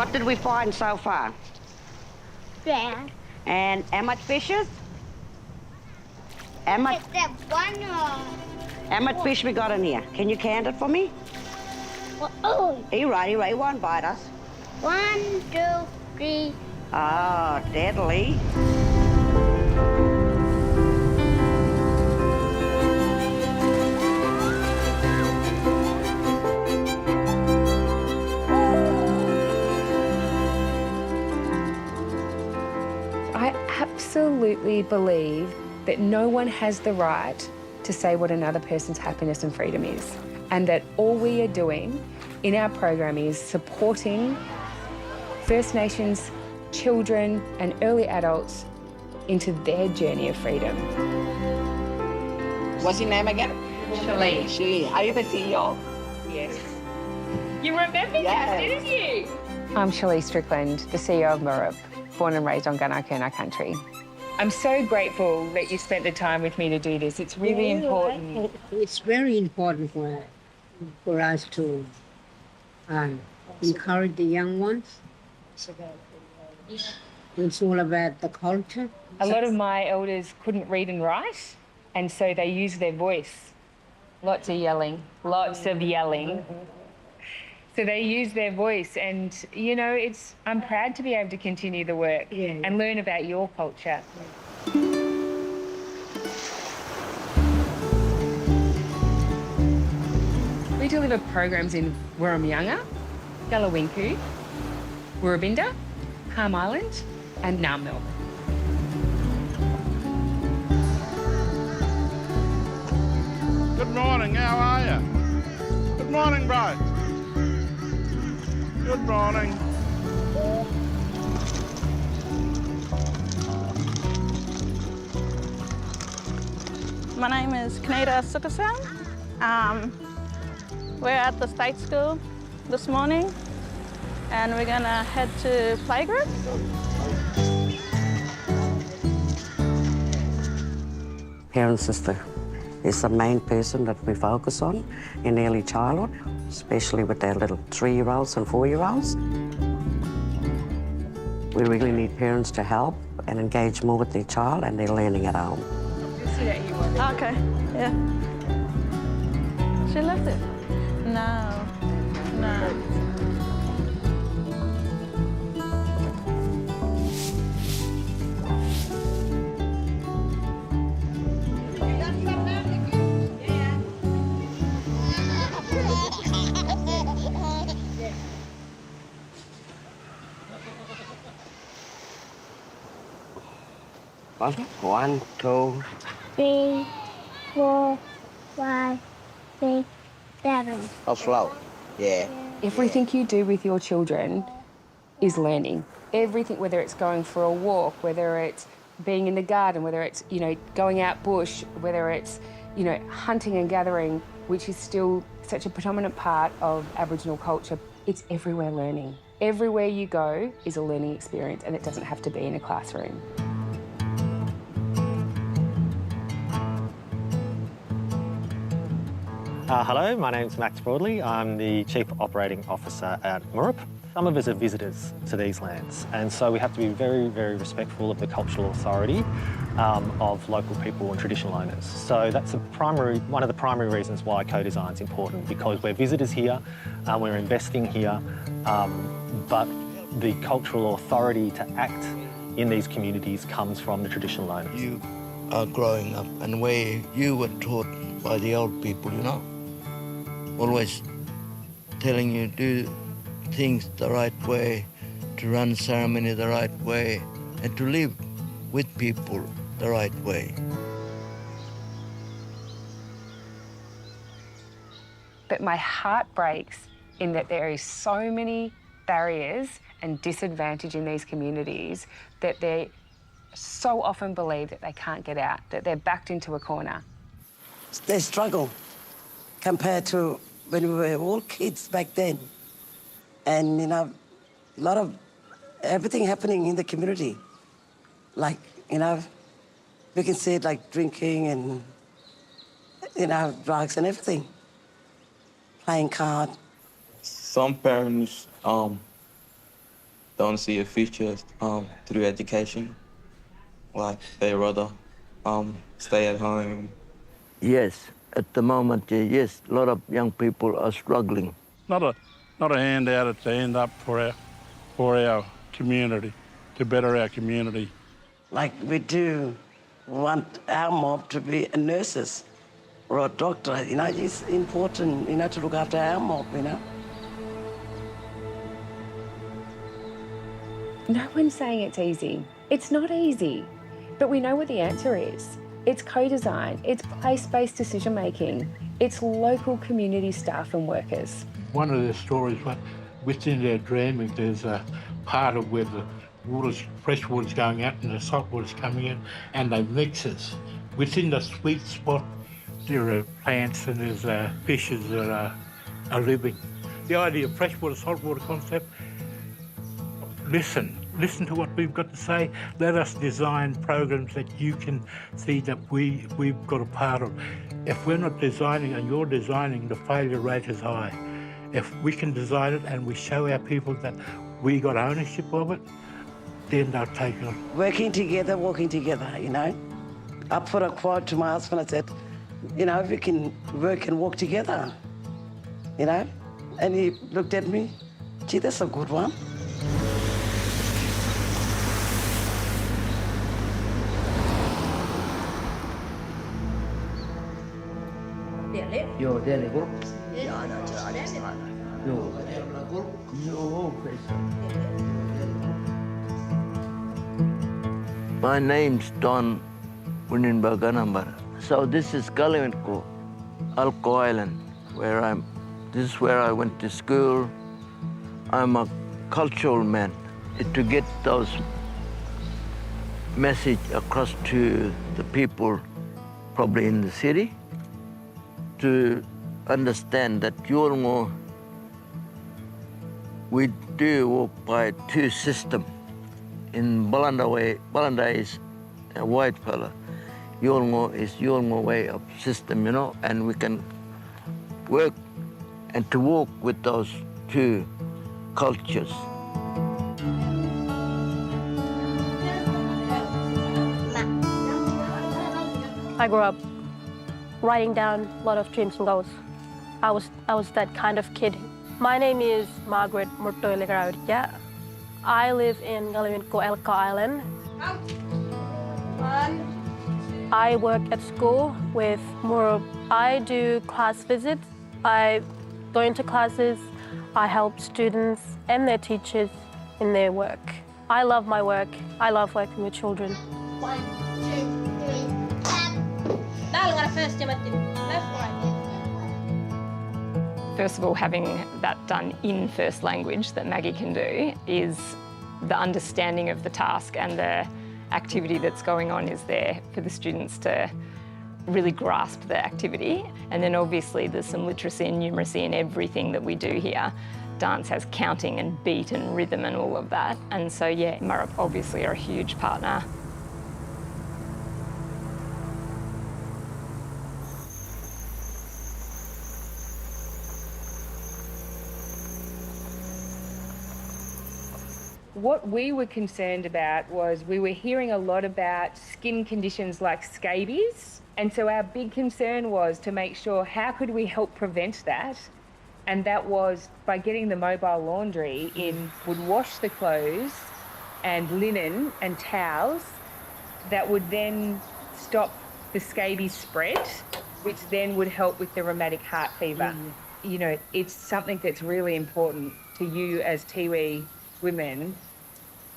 What did we find so far? Yeah. And how much fishes? How much, Is that one how much fish we got in here? Can you count it for me? Oh. Are you right? He won't bite us. 1, 2, 3. Oh, deadly. I absolutely believe that no one has the right to say what another person's happiness and freedom is, and that all we are doing in our program is supporting First Nations children and early adults into their journey of freedom. What's your name again? Shirley. Shirley. Are you the CEO? Yes. You remember Yes. didn't you? I'm Shirley Strickland, the CEO of Murrup, born and raised on Gunarkirna country. I'm so grateful that you spent the time with me to do this. It's really important. It's very important for us to encourage the young ones. It's all about the culture. A lot of my elders couldn't read and write, and so they used their voice. Lots of yelling. So they use their voice, and you know, I'm proud to be able to continue the work and learn about your culture. We deliver programs in Warramyanga, Gallawinku, Woorabinda, Palm Island, and Narmil. Good morning, how are you? Good morning, bro. Good morning. My name is Kaneda Sukasan. We're at the state school this morning, and we're gonna head to playgroup. Parent sister is the main person that we focus on in early childhood, especially with their little 3-year-olds and 4-year-olds. We really need parents to help and engage more with their child and their learning at home. Okay, yeah. She left it? No. One, two. 3, 4, 5, 6, 7. Oh, slow. Yeah. Everything you do with your children is learning. Everything, whether it's going for a walk, whether it's being in the garden, whether it's, going out bush, whether it's, hunting and gathering, which is still such a predominant part of Aboriginal culture, it's everywhere learning. Everywhere you go is a learning experience, and it doesn't have to be in a classroom. Hello, my name's Max Broadley. I'm the Chief Operating Officer at Murrup. Some of us are visitors to these lands, and so we have to be very, very respectful of the cultural authority of local people and traditional owners. So that's one of the primary reasons why co-design is important, because we're visitors here, we're investing here, but the cultural authority to act in these communities comes from the traditional owners. You are growing up, and where you were taught by the old people, always telling you to do things the right way, to run ceremony the right way, and to live with people the right way. But my heart breaks in that there is so many barriers and disadvantage in these communities that they so often believe that they can't get out, that they're backed into a corner. They struggle compared to when we were all kids back then. And, a lot of everything happening in the community. Like, we can see it like drinking and, drugs and everything. Playing cards. Some parents don't see a future through education. Like they rather stay at home. Yes, at the moment, yes, a lot of young people are struggling. Not a handout, it's a hand up for our community, to better our community. Like we do want our mob to be nurses or a doctor, you know, it's important, you know, to look after our mob, you know. No one's saying it's easy. It's not easy, but we know what the answer is. It's co-design, it's place-based decision-making, it's local community staff and workers. One of the stories, within their dreaming, there's a part of where the fresh water's going out and the salt water's coming in, and they mix it. Within the sweet spot, there are plants and there's fishes that are living. The idea of freshwater, saltwater concept, listen to what we've got to say. Let us design programs that you can see that we've got a part of. If we're not designing and you're designing, the failure rate is high. If we can design it and we show our people that we got ownership of it, then they'll take it on. Working together, walking together, you know. I put a quote to my husband, I said, you know, we can work and walk together, you know. And he looked at me, gee, that's a good one. My name's Don Wininbaganambar. So this is Galiwinko, Alco Island, this is where I went to school. I'm a cultural man. To get those message across to the people probably in the city, to understand that Yolngo, we do work by two systems. In Balanda is a white fella. Yolngo is Yolngo way of system, you know, and we can work and to walk with those two cultures. I grew up writing down a lot of dreams and goals. I was that kind of kid. My name is Margaret Murrup. I live in Galiwinko, Elka Island. I work at school with Murrup. I do class visits. I go into classes. I help students and their teachers in their work. I love my work. I love working with children. 1, 2, 3, First of all, having that done in first language that Maggie can do is the understanding of the task, and the activity that's going on is there for the students to really grasp the activity. And then obviously there's some literacy and numeracy in everything that we do here. Dance has counting and beat and rhythm and all of that. And so yeah, Murrup obviously are a huge partner. What we were concerned about was we were hearing a lot about skin conditions like scabies. And so our big concern was to make sure how could we help prevent that? And that was by getting the mobile laundry in, would wash the clothes and linen and towels that would then stop the scabies spread, which then would help with the rheumatic heart fever. You know, it's something that's really important to you as Tiwi women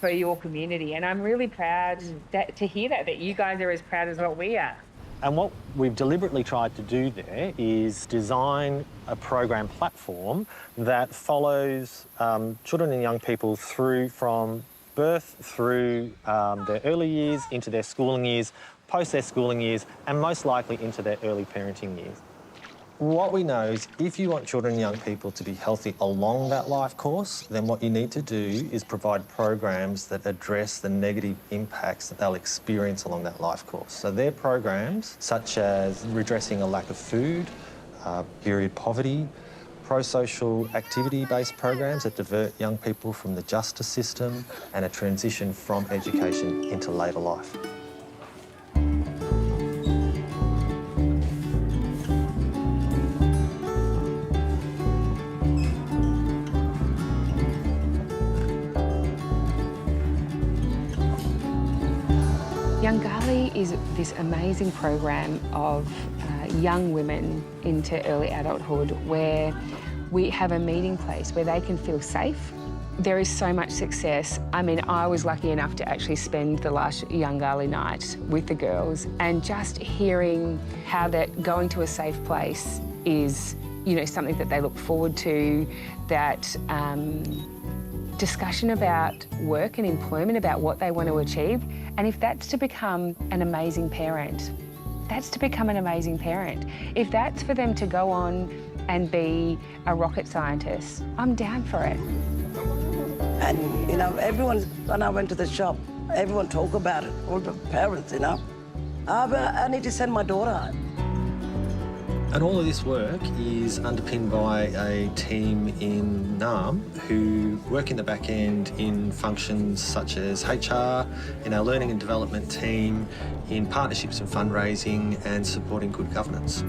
for your community. And I'm really proud to hear that you guys are as proud as what we are. And what we've deliberately tried to do there is design a program platform that follows children and young people through from birth through their early years, into their schooling years, post their schooling years, and most likely into their early parenting years. What we know is if you want children and young people to be healthy along that life course, then what you need to do is provide programs that address the negative impacts that they'll experience along that life course. So they're programs such as redressing a lack of food, period poverty, pro-social activity-based programs that divert young people from the justice system and a transition from education into later life. Youngali is this amazing program of young women into early adulthood where we have a meeting place where they can feel safe. There is so much success. I mean, I was lucky enough to actually spend the last Youngali night with the girls, and just hearing how that going to a safe place is, you know, something that they look forward to, that discussion about work and employment, about what they want to achieve. And if that's to become an amazing parent, that's to become an amazing parent. If that's for them to go on and be a rocket scientist, I'm down for it. And, you know, everyone, when I went to the shop, everyone talk about it, all the parents, you know. But I need to send my daughter. And all of this work is underpinned by a team in NARM who work in the back end in functions such as HR, in our learning and development team, in partnerships and fundraising, and supporting good governance.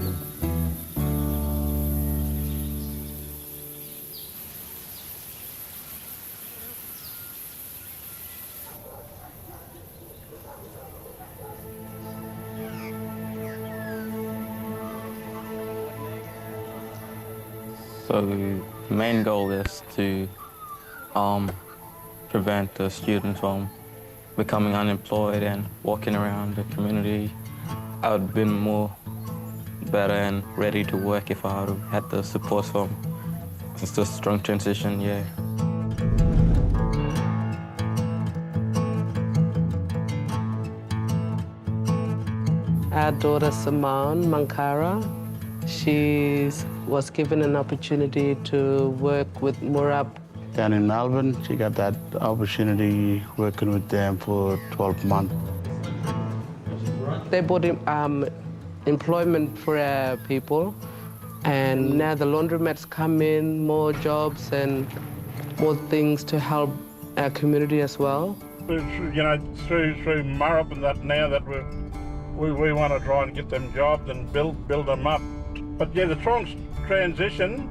So the main goal is to prevent the students from becoming unemployed and walking around the community. I would have been more better and ready to work if I would have had the support from. It's a strong transition, yeah. Our daughter Simone Mankara, she was given an opportunity to work with Murrup. Down in Melbourne, she got that opportunity working with them for 12 months. They brought employment for our people, and now the laundromats come in, more jobs and more things to help our community as well. You know, through Murrup and that, now that we want to try and get them jobs and build them up. But yeah, the transition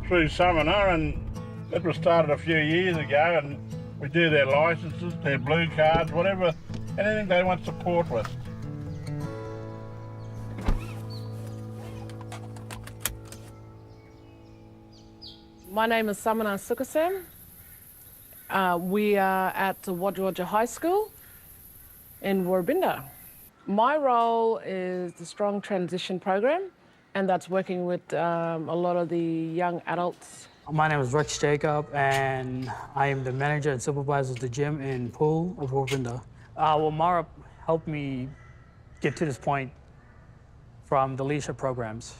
through Summoner, and that was started a few years ago, and we do their licences, their blue cards, whatever, anything they want support with. My name is Samana Sukasam. We are at Wadja High School in Warrabinda. My role is the Strong Transition Program, and that's working with a lot of the young adults. My name is Rex Jacob, and I am the manager and supervisor of the gym in Poole of Warrabinda. Well, Murrup helped me get to this point from the leadership programs.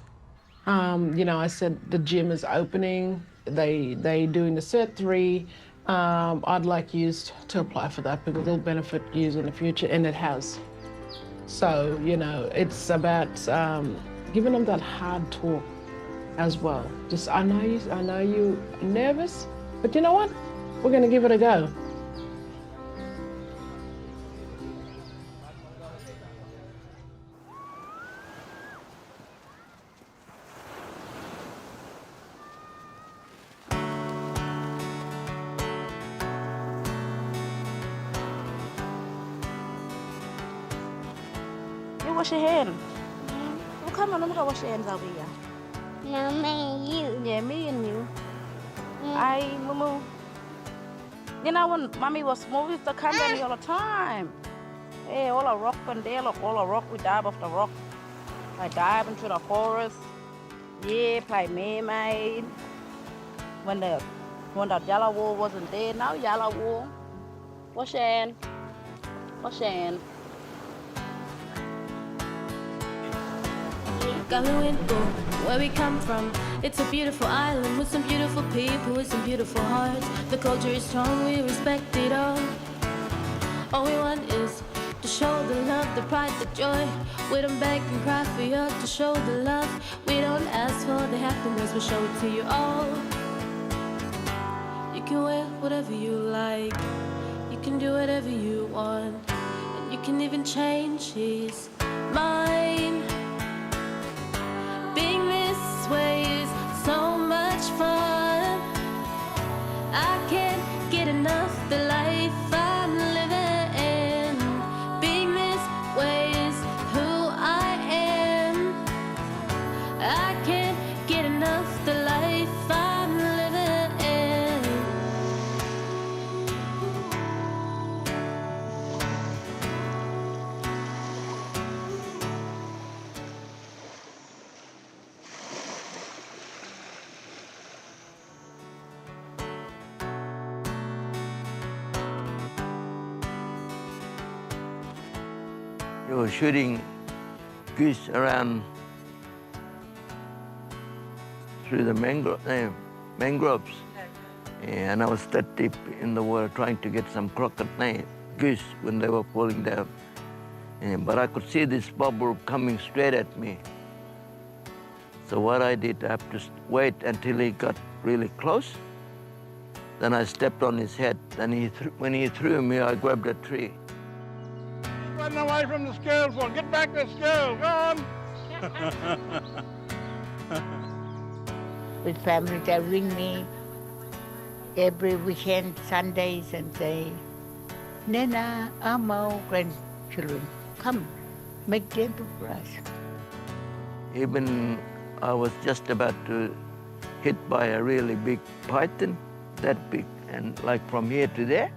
You know, I said the gym is opening. They doing the Cert 3. I'd like you to apply for that because it'll benefit you in the future, and it has. So, you know, it's about giving them that hard talk as well. Just, I know you're nervous, but you know what? We're going to give it a go. You wash your hand. Well, come on, let me go wash your hands over here. No, me and you. Yeah, me and you. Mumu. You know, when Mommy was small, we used to come down here all the time. Hey, all a rock and there, look, all a rock, we dive off the rock. I dive into the forest. Yeah, play mermaid. When the yellow wall wasn't there, now yellow wall. Wash your hand. Wash your hand. Galuingo, where we come from. It's a beautiful island with some beautiful people, with some beautiful hearts. The culture is strong, we respect it all. All we want is to to show the love, the pride, the joy. We don't beg and cry for you to show the love. We don't ask for the happiness, we show it to you all. You can wear whatever you like, you can do whatever you want, and you can even change his mind. Being this way is so much fun. I can't get enough the life I'm living in. Being this way is who I am. I can't get enough the life I'm living in. They were shooting geese around through the mangroves. And I was that deep in the water trying to get some crocodile geese when they were falling down. But I could see this bubble coming straight at me. So what I did, I have to wait until he got really close. Then I stepped on his head. Then when he threw me, I grabbed a tree. Run away from the schools, well, get back to school, go on. With family, they ring me every weekend, Sundays, and say, Nena, Amo, grandchildren, come, make dinner for us. Even I was just about to hit by a really big python, that big, and like from here to there.